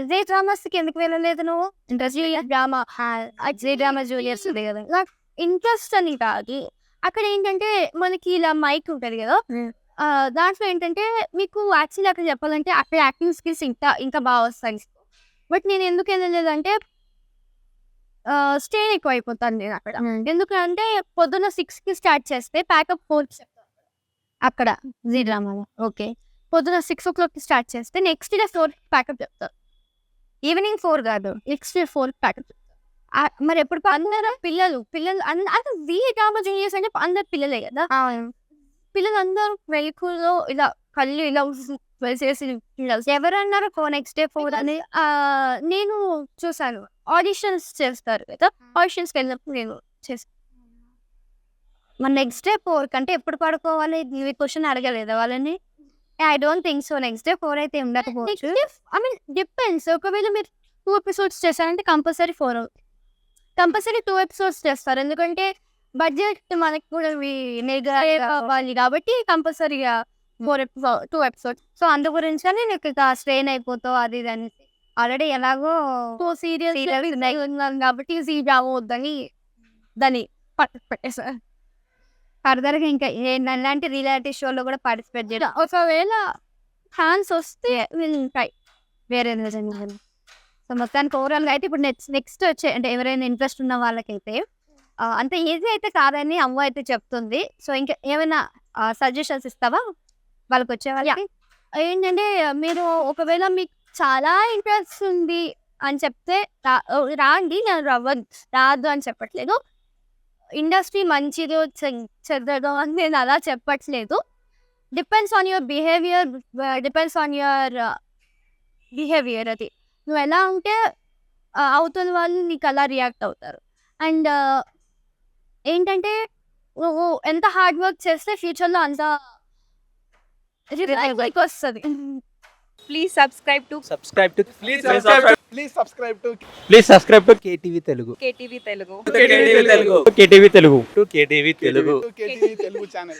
జే dramas కి ఎందుకు వెళ్ళలేదు నువ్వు? జూనియర్ డ్రామా జే డ్రామా జూనియర్స్ ఉంది కదా, నాకు ఇంట్రెస్ట్ అని కాదు. అక్కడ ఏంటంటే మనకి ఇలా మైక్ ఉంటుంది కదా, దాంట్లో ఏంటంటే మీకు యాక్చువల్లీ అక్కడ చెప్పాలంటే అక్కడ యాక్టింగ్ స్కిల్స్ ఇంకా బాగా వస్తాయి. బట్ నేను ఎందుకు వెళ్ళలేదంటే స్టే ఎక్కువ అయిపోతాను నేను అక్కడ. ఎందుకంటే పొద్దున్న 6కి స్టార్ట్ చేస్తే ప్యాకప్ 4కి చెప్తాను అక్కడ జీ డ్రామాలో. ఓకే, పొద్దున 6 o'clockకి స్టార్ట్ చేస్తే నెక్స్ట్ డే 4కి ప్యాకప్ చెప్తారు. ఈవినింగ్ 4 కాదు, నెక్స్ట్ డే 4కి ప్యాకప్ చెప్తారు. మరి ఎప్పుడు అందరూ పిల్లలు అంటే జీ డ్రామా జూనియర్స్ అంటే అందరు పిల్లలే కదా, పిల్లలందరూ వెహికల్లో ఇలా కళ్ళు ఇలా చేసి ఎవరన్నారు నెక్స్ట్ డే 4 అని. నేను చూసాను ఆడిషన్స్ చేస్తారు కదా, ఆడిషన్స్కి వెళ్ళినప్పుడు నేను చేస్తాను. మరి నెక్స్ట్ డే 4 కంటే ఎప్పుడు పడుకోవాలి ఇవి క్వశ్చన్ అడగలేదు వాళ్ళని. I don't think so next day 4 అయితే ఉండకపోవచ్చు. I mean depends. ఒకవేళ మీరు 2 episodes చేశారంటే కంపల్సరీ 4 అవుతుంది. కంపల్సరీ 2 episodes చేస్తారు, ఎందుకంటే బడ్జెట్ మనకి కూడా కావాలి కాబట్టి కంపల్సరీగా 2 episodes. సో అందు గురించి అని నీకు ఇక స్ట్రెయిన్ అయిపోతావు అది ఇది అనేసి. ఆల్రెడీ ఎలాగో 2 సీరియల్స్ ఉన్నాను కాబట్టి సీ డ్రామా వద్దని దాన్ని పెట్టేసారు. ఫర్దర్గా ఇంకా ఎలాంటి రియాలిటీ షోలో కూడా పార్టిసిపేట్ చేయడం. ఒకవేళ ఛాన్స్ వస్తే ఉంటాయి వేరే నిజంగా. సో మొత్తానికి ఓవరాల్గా అయితే ఇప్పుడు నెక్స్ట్ వచ్చే అంటే ఎవరైనా ఇంట్రెస్ట్ ఉన్న వాళ్ళకైతే అంత ఈజీ అయితే కాదని అమ్మ అయితే చెప్తుంది. సో ఇంకా ఏమైనా సజెషన్స్ ఇస్తావా వాళ్ళకి వచ్చే వాళ్ళకి? ఏంటంటే మీరు ఒకవేళ మీకు చాలా ఇంట్రెస్ట్ ఉంది అని చెప్తే రాండి, నేను రాదు అని చెప్పట్లేదు. ఇండస్ట్రీ మంచిదో చెడ్డదో అని నేను అలా చెప్పట్లేదు. డిపెండ్స్ ఆన్ యువర్ బిహేవియర్ అది నువ్వు ఎలా ఉంటే అవుతున్న వాళ్ళు నీకు అలా రియాక్ట్ అవుతారు. అండ్ ఏంటంటే నువ్వు ఎంత హార్డ్ వర్క్ చేస్తే ఫ్యూచర్లో అంత వస్తుంది. Please subscribe to KTV Telugu. KTV Telugu. KTV Telugu. KTV Telugu channel.